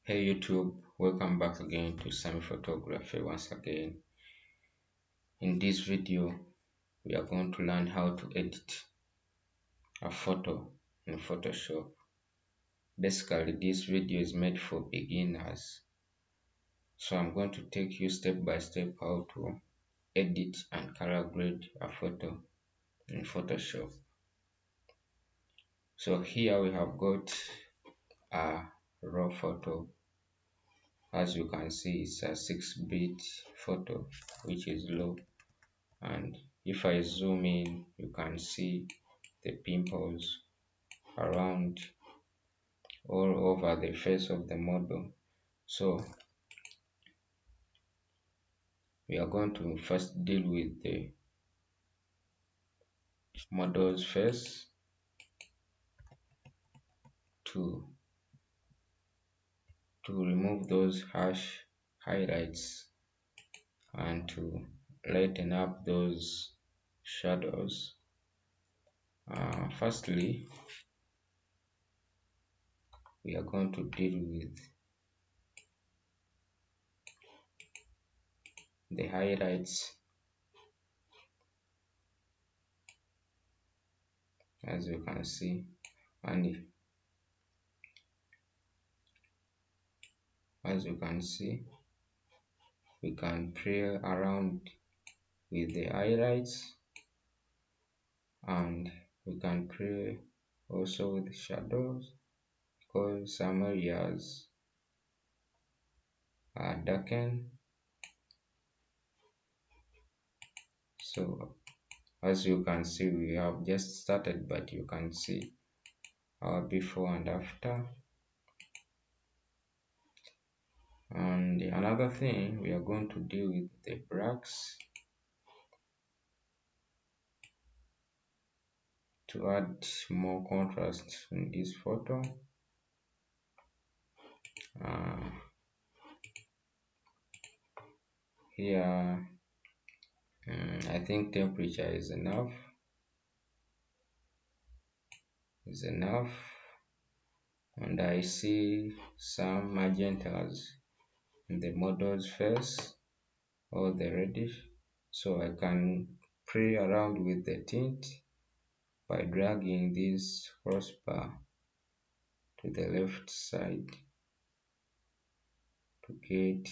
Hey YouTube, welcome back again to Sami Photography once again. In this video, we are going to learn how to edit a photo in Photoshop. Basically, this video is made for beginners. So I'm going to take you step by step how to edit and color grade a photo in Photoshop. So here we have got a raw photo. As you can see, it's a 6-bit photo, which is low. And if I zoom in, you can see the pimples around all over the face of the model. So we are going to first deal with the model's face to remove those harsh highlights and to lighten up those shadows. Firstly, we are going to deal with the highlights. As you can see, and as you can see, we can play around with the highlights, and we can play also with shadows because some areas are darkened. So as you can see, we have just started, but you can see our before and after. And another thing, we are going to deal with the blacks to add more contrast in this photo. Here, I think temperature is enough. And I see some magentas in the model's face or the reddish, so I can play around with the tint by dragging this crossbar to the left side to get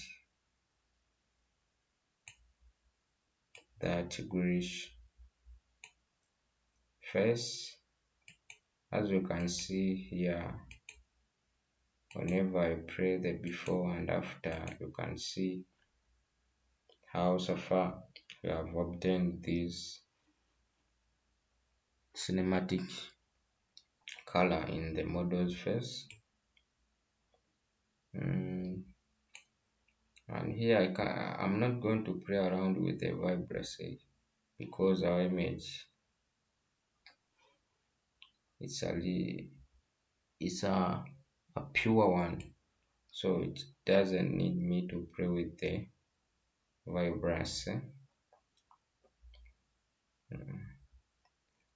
that greenish face. As you can see here, whenever I play the before and after, you can see how so far we have obtained this cinematic color in the model's face. And here I'm not going to play around with the vibrancy because our image it's a pure one, so it doesn't need me to play with the vibrancy.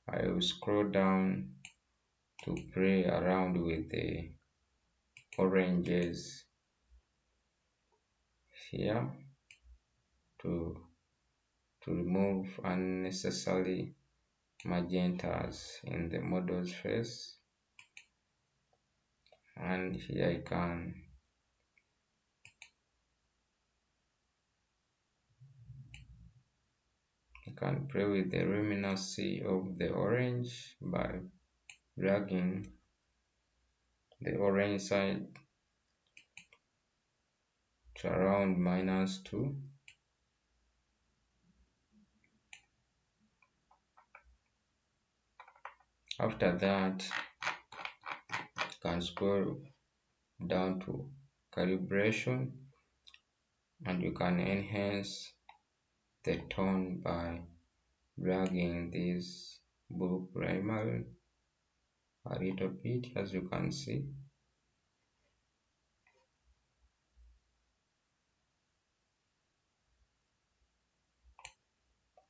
I will scroll down to play around with the oranges here to remove unnecessary magentas in the model's face. And here I can play with the luminosity of the orange by dragging the orange side to around -2. After that, you can scroll down to calibration and you can enhance the tone by dragging this blue primer a little bit, as you can see.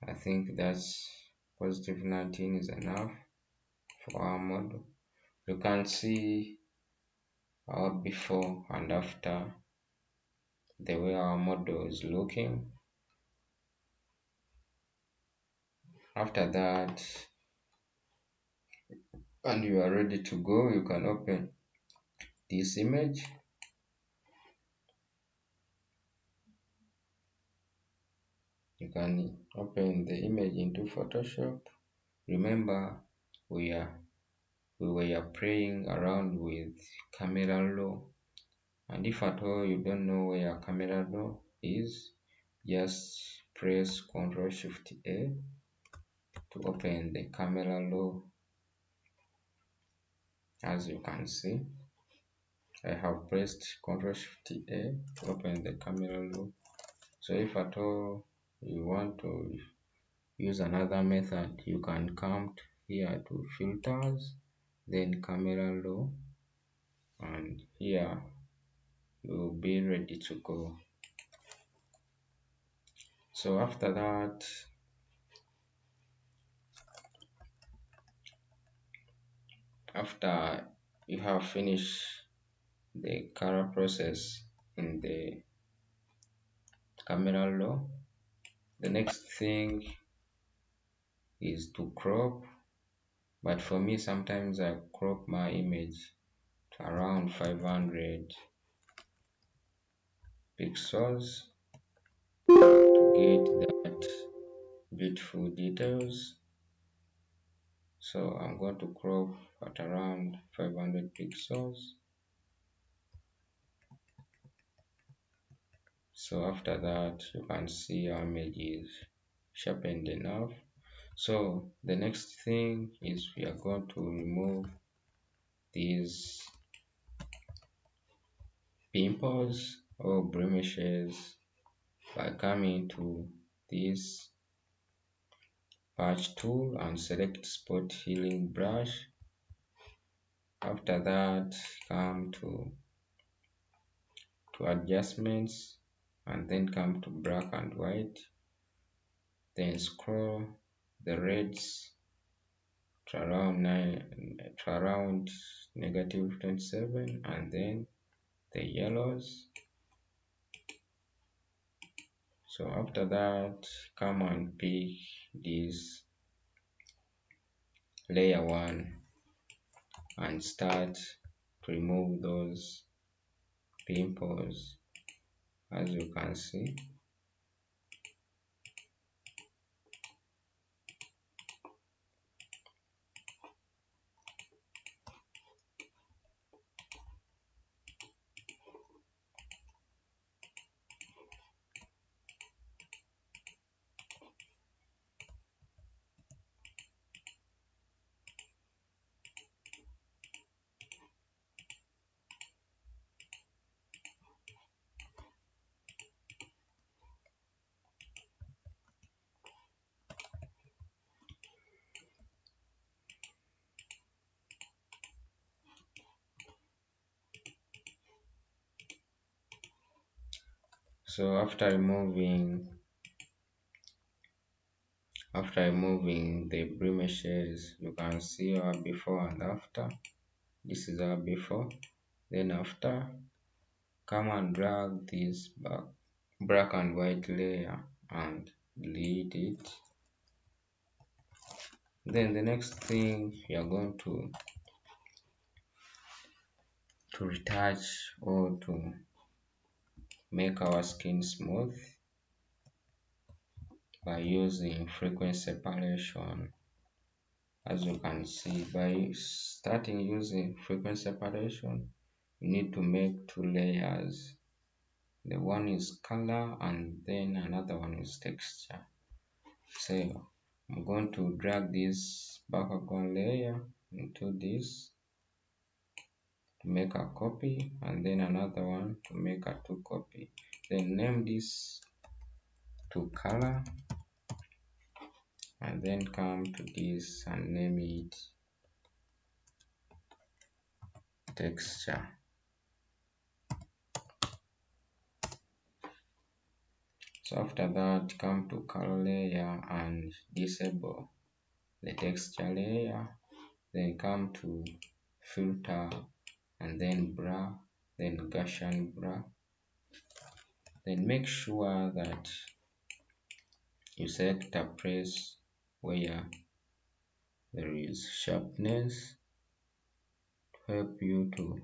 I think that's +19 is enough for our model. You can see our before and after, the way our model is looking. After that, and you are ready to go, you can open this image. You can open the image into Photoshop. Remember, we were playing around with camera raw, and if at all you don't know where camera raw is, just press Ctrl Shift A to open the camera raw. As you can see, I have pressed Ctrl Shift A to open the camera raw. So if at all you want to use another method, you can come here to filters, then camera raw, and here you will be ready to go. So after that, after you have finished the color process in the camera raw, the next thing is to crop. But for me, sometimes I crop my image to around 500 pixels to get that beautiful details. So I'm going to crop at around 500 pixels. So after that, you can see our image is sharpened enough. So the next thing is we are going to remove these pimples or blemishes by coming to this patch tool and select spot healing brush. After that, come to adjustments and then come to black and white, then scroll the reds to around -27, and then the yellows. So after that, come and pick this layer 1 and start to remove those pimples. As you can see, so after removing the blemishes, you can see our before and after. This is our before, then after. Come and drag this black and white layer and delete it. Then the next thing, we are going to retouch or to make our skin smooth by using frequency separation. As you can see, by starting using frequency separation, you need to make two layers. The one is color and then another one is texture. So I'm going to drag this background layer into this to make a copy, and then another one to make a two copy. Then name this to color, and then come to this and name it texture. So after that, come to color layer and disable the texture layer, then come to filter and then bra, then Gaussian bra. Then make sure that you select a place where there is sharpness to help you to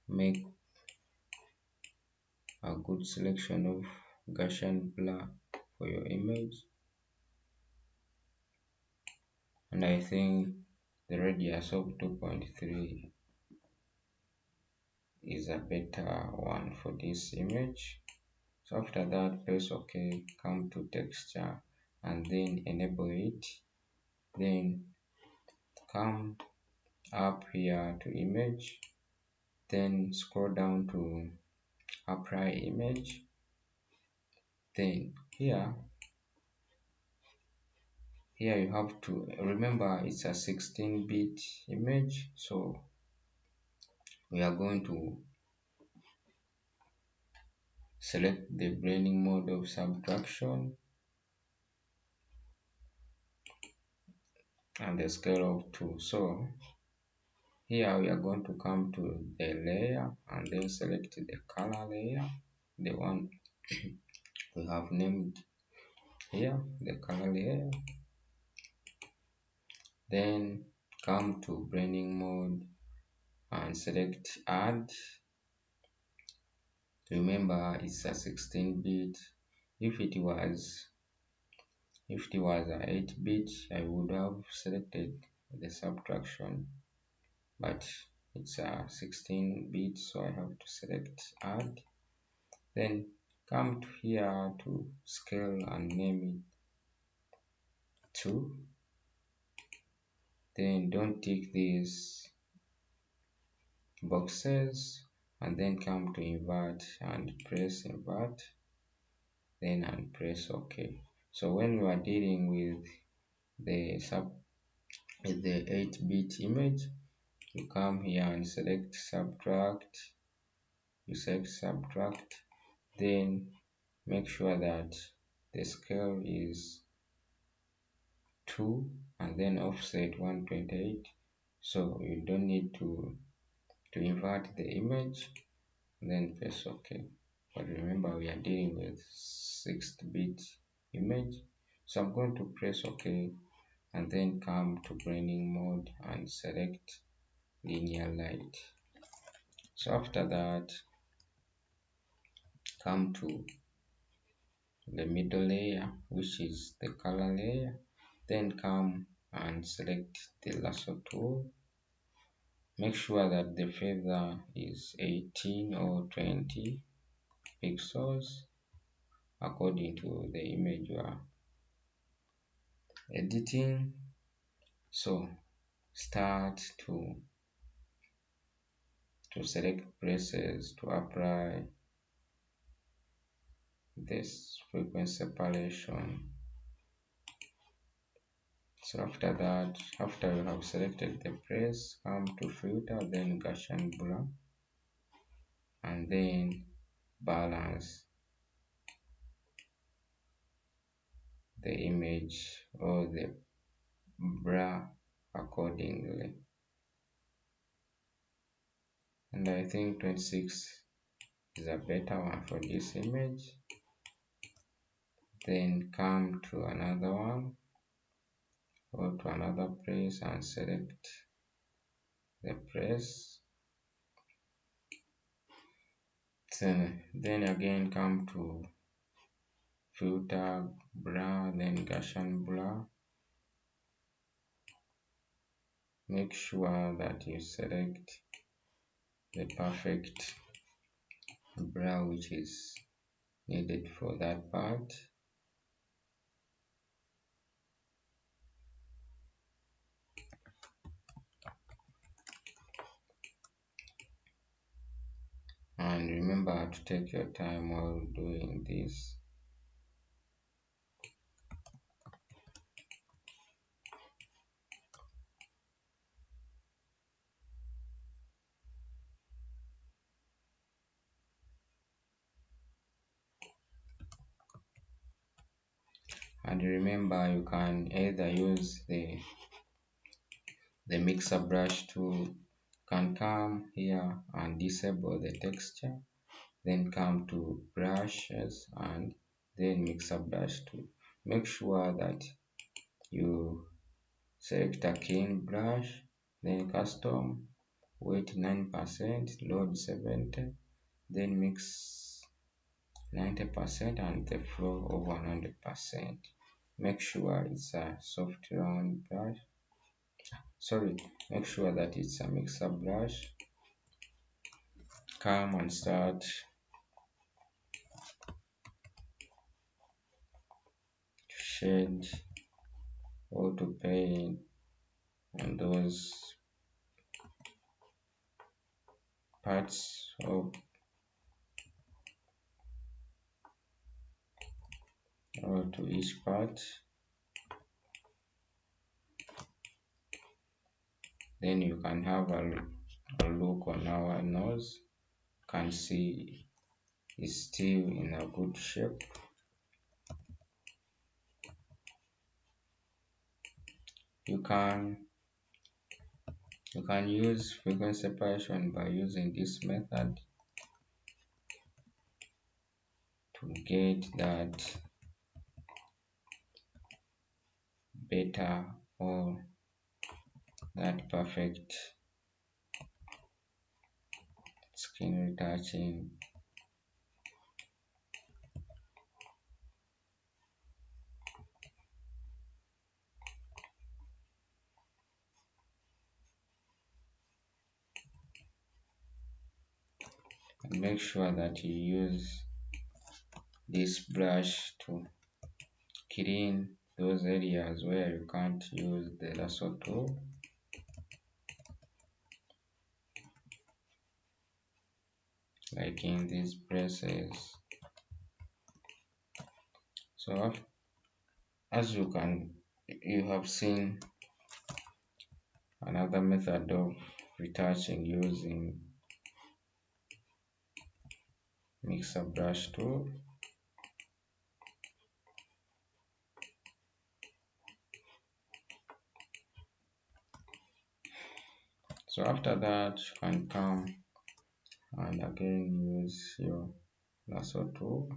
make a good selection of Gaussian blur for your image. And I think the radius of 2.3 is a better one for this image. So after that, press OK, come to texture and then enable it. Then come up here to image, then scroll down to apply image. Then here you have to remember it's a 16-bit image, so we are going to select the blending mode of subtraction and the scale of 2. So here we are going to come to the layer and then select the color layer, the one we have named here, the color layer. Then come to blending mode and select add. Remember it's a 16-bit. If it was a 8-bit, I would have selected the subtraction, but it's a 16-bit, so I have to select add. Then come to here to scale and name it 2. Then don't tick these boxes and then come to invert and press invert, then and press OK. So when you are dealing with the 8-bit image, you come here and select subtract. You select subtract, then make sure that the scale is 2 and then offset 128. So you don't need to invert the image, then press OK. But remember we are dealing with 6-bit image, so I'm going to press OK and then come to blending mode and select linear light. So after that, come to the middle layer, which is the color layer, then come and select the lasso tool. Make sure that the feather is 18 or 20 pixels according to the image you are editing. So start to select places to apply this frequency separation. So after that, after you have selected the place, come to filter, then Gaussian blur, and then balance the image or the blur accordingly. And I think 26 is a better one for this image. Then come to another one, go to another place and select the place. Then again come to filter, blur, then Gaussian blur. Make sure that you select the perfect blur which is needed for that part. And remember to take your time while doing this. And remember you can either use the mixer brush tool, you can come here and disable the texture, then come to brushes and then mixer brush to make sure that you select a clean brush, then custom, weight 9%, load 70, then mix 90% and the flow over 100%. Make sure it's a soft round brush. Sorry, make sure that it's a mixer brush. Come and start to shade or to paint on those parts or to each part. Then you can have a look on our nose. Can see it's still in a good shape. You can use frequency separation by using this method to get that better or that perfect skin retouching. And make sure that you use this brush to clean those areas where you can't use the lasso tool. Like in these places. So as you have seen another method of retouching using mixer brush tool. So after that, you can come and again use your lasso tool,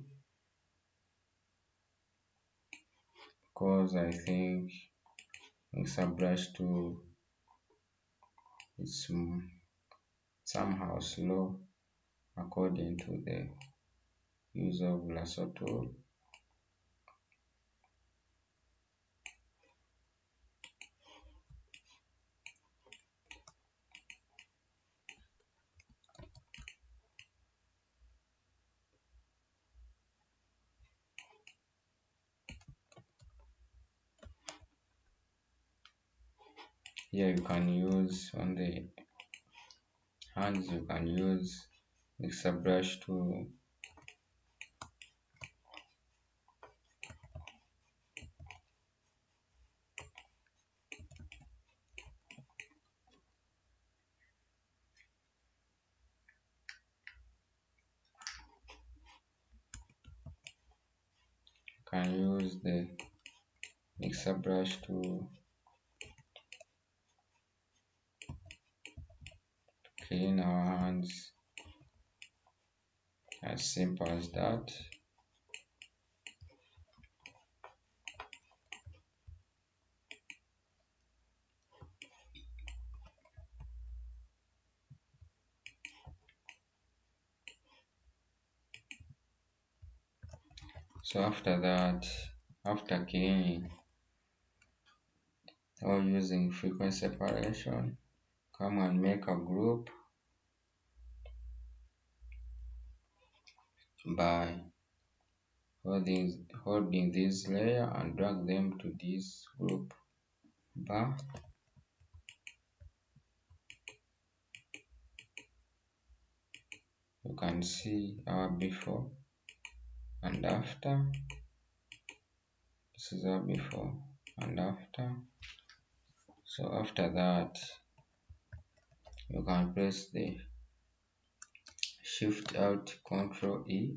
because I think mixer brush tool is somehow slow according to the use of lasso tool. Here you can use on the hands, you can use mixer brush tool. Can use the mixer brush to clean our hands, as simple as that. So after that, after cleaning or using frequency separation, come and make a group by holding this layer and drag them to this group bar. You can see our before and after. This is our before and after. So after that, you can press the Shift Alt Control E.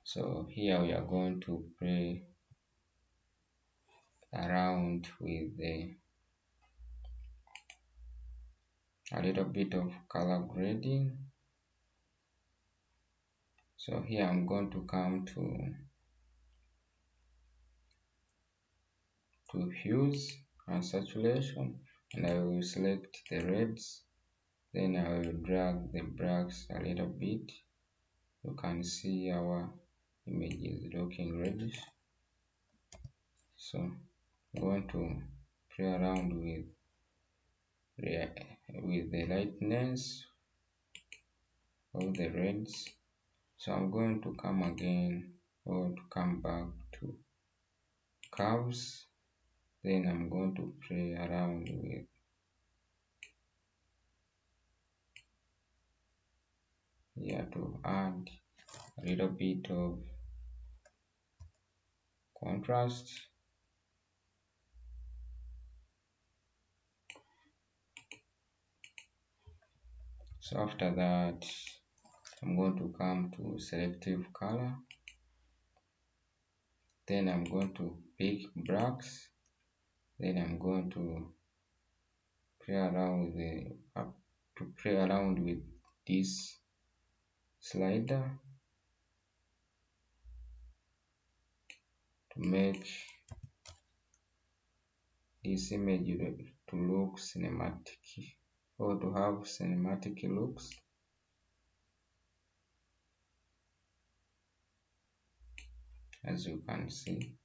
So here we are going to play around with a little bit of color grading. So here I'm going to come to hues and saturation, and I will select the reds. Then I will drag the blacks a little bit. You can see our image is looking reddish. So I'm going to play around with the lightness of the reds. So I'm going to come again, or to come back to curves. Then I'm going to play around with here to add a little bit of contrast. So after that, I'm going to come to selective color. Then I'm going to pick blacks. Then I'm going to play around with this slider to make this image to look cinematic, or to have cinematic looks. As you can see,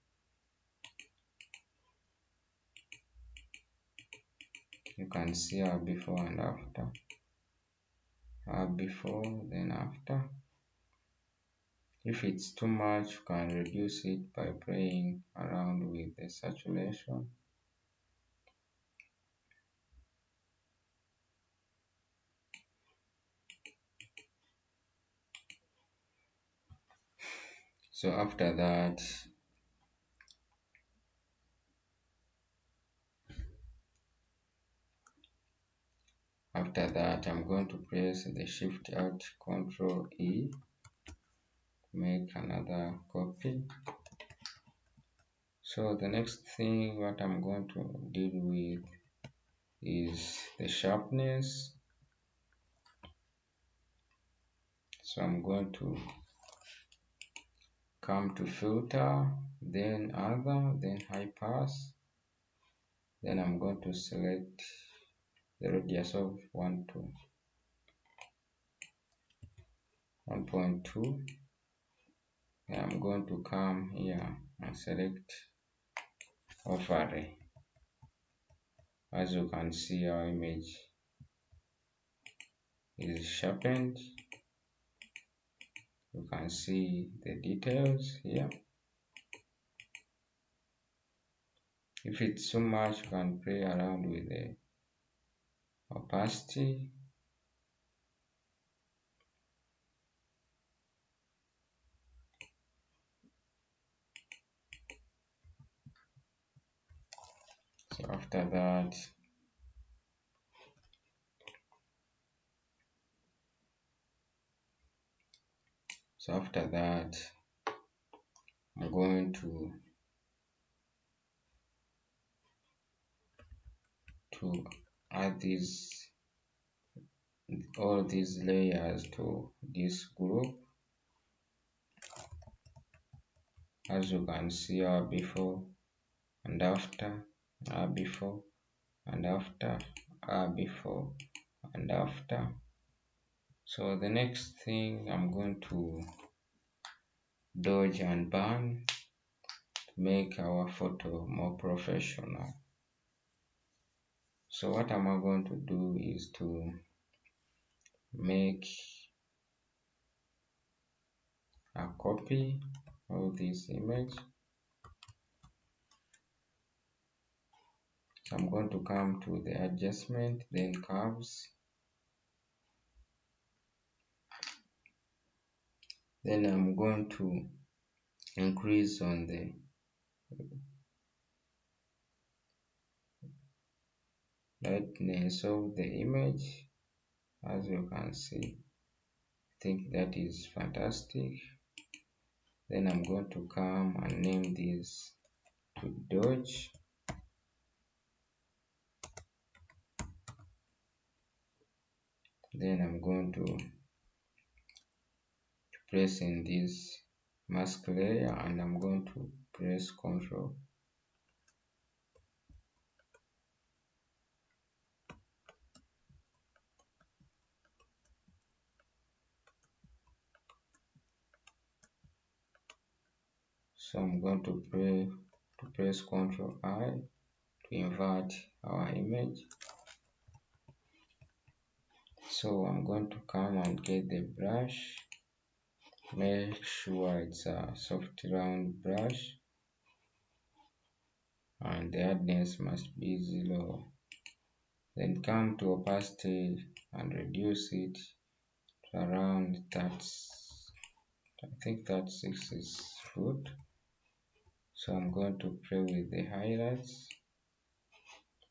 you can see our before and after, our before then after. If it's too much, you can reduce it by playing around with the saturation. So after that, I'm going to press the Shift Alt Control E, make another copy. So the next thing what I'm going to deal with is the sharpness. So I'm going to come to filter, then other, then high pass. Then I'm going to select the radius of 1.2. Then I'm going to come here and select overlay. As you can see, our image is sharpened. You can see the details here. If it's too much, you can play around with the opacity. So after that, I'm going to add all these layers to this group. As you can see, our before and after, our before and after, our before and after. So the next thing, I'm going to dodge and burn to make our photo more professional. So what am I going to do is to make a copy of this image. So I'm going to come to the adjustment, then curves. Then I'm going to increase on the lightness of the image. As you can see, I think that is fantastic. Then I'm going to come and name this to dodge. Then I'm going to press in this mask layer and I'm going to press Ctrl. So I'm going to press Ctrl I to invert our image. So I'm going to come and get the brush. Make sure it's a soft round brush and the hardness must be 0. Then come to opacity and reduce it to around that. I think that 6 is good. So I'm going to play with the highlights.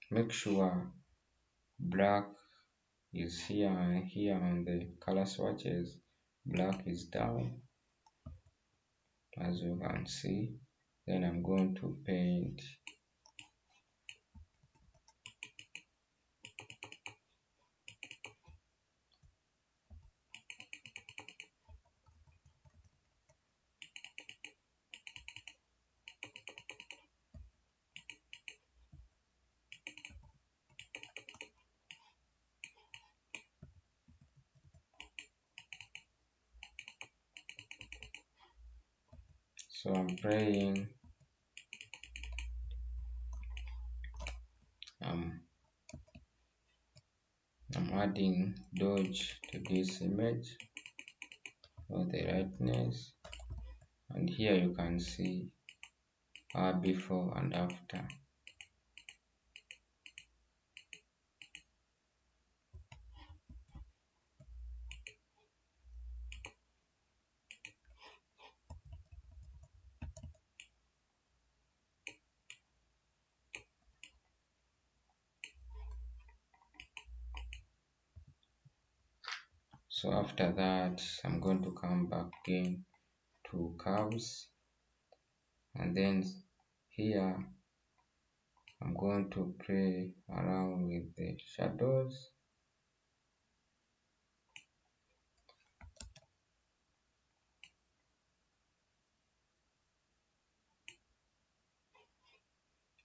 Make sure black is here and here on the color swatches. Black is down, as you can see. Then I'm going to paint. So I'm praying. I'm adding dodge to this image for the rightness, and here you can see our before and after. So after that, I'm going to come back again to curves, and then here I'm going to play around with the shadows.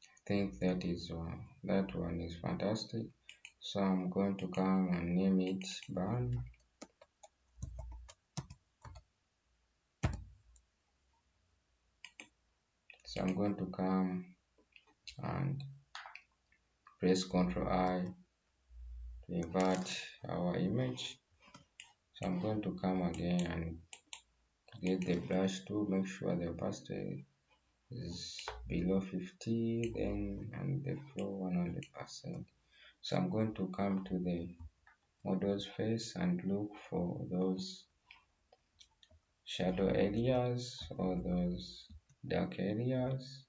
I think that one is fantastic. So I'm going to come and name it burn. So I'm going to come and press Ctrl I to invert our image. So I'm going to come again and get the brush tool. Make sure the opacity is below 50, then and the flow 100%. So I'm going to come to the model's face and look for those shadow areas or those dark areas.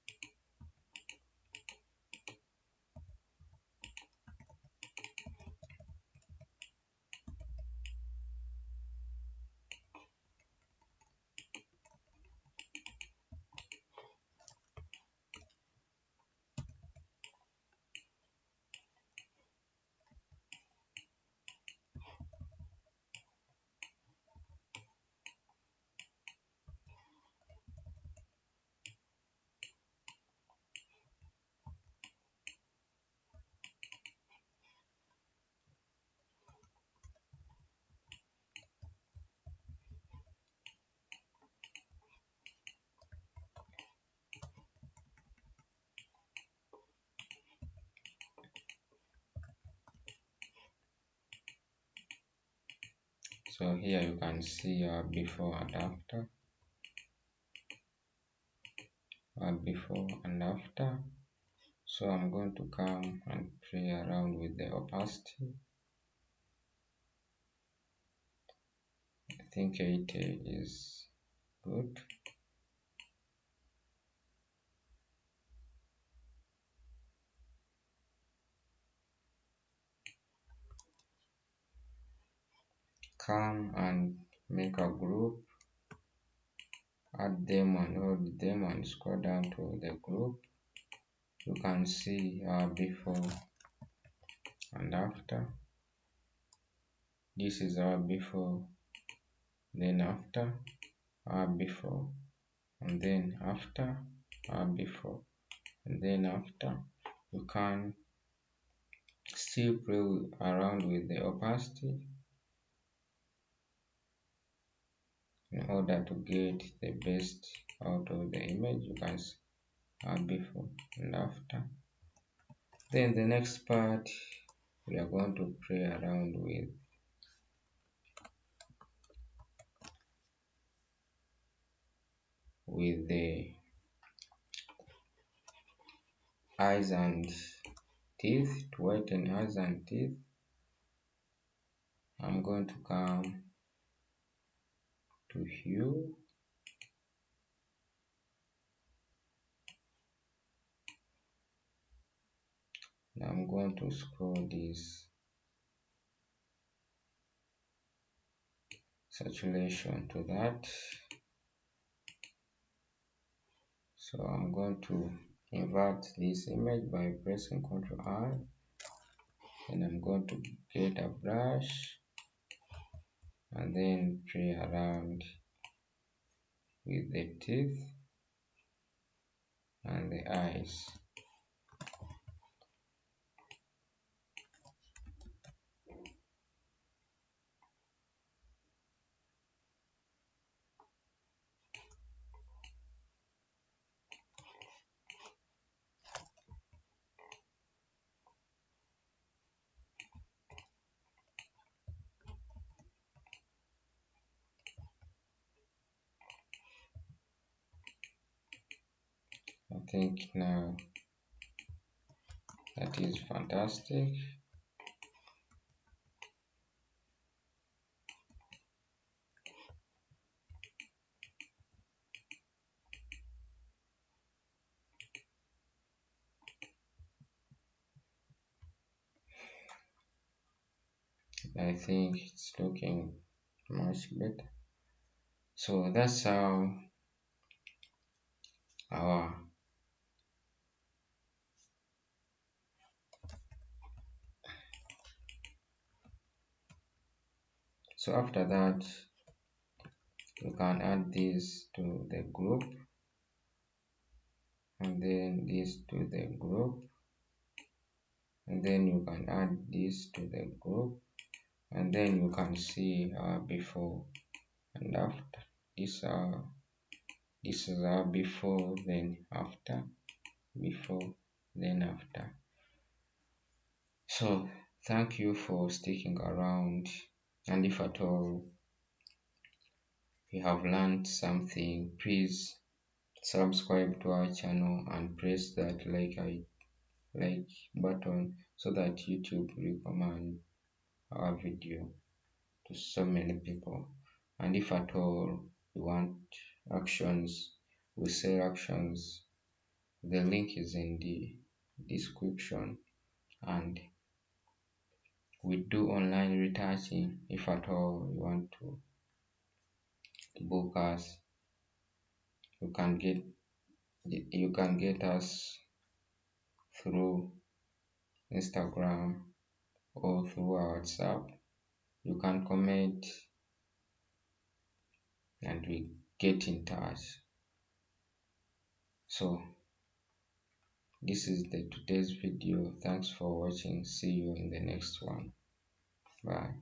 So here you can see our before and after. Before and after. So I'm going to come and play around with the opacity. I think 80 is good. Come and make a group, add them and hold them and scroll down to the group. you can see our before and after. This is our before, then after, our before, and then after, our before, and then after. You can still play around with the opacity in order to get the best out of the image. You can see before and after. Then the next part, we are going to play around with the eyes and teeth. To whiten eyes and teeth, I'm going to come to hue, and I'm going to scroll this saturation to that. So I'm going to invert this image by pressing Ctrl I, and I'm going to get a brush and then play around with the teeth and the eyes. I think now that is fantastic. I think it's looking much better. So that's how our so after that, you can add this to the group, and then this to the group, and then you can add this to the group, and then you can see before and after. This is our before, then after, before, then after. So thank you for sticking around, and if at all you have learned something, please subscribe to our channel and press that like button so that YouTube recommend our video to so many people. And if at all you want actions, we sell actions. The link is in the description, and we do online retouching. If at all you want to book us, you can get us through Instagram or through our WhatsApp. You can comment and we get in touch. So this is the today's video. Thanks for watching. See you in the next one. Bye.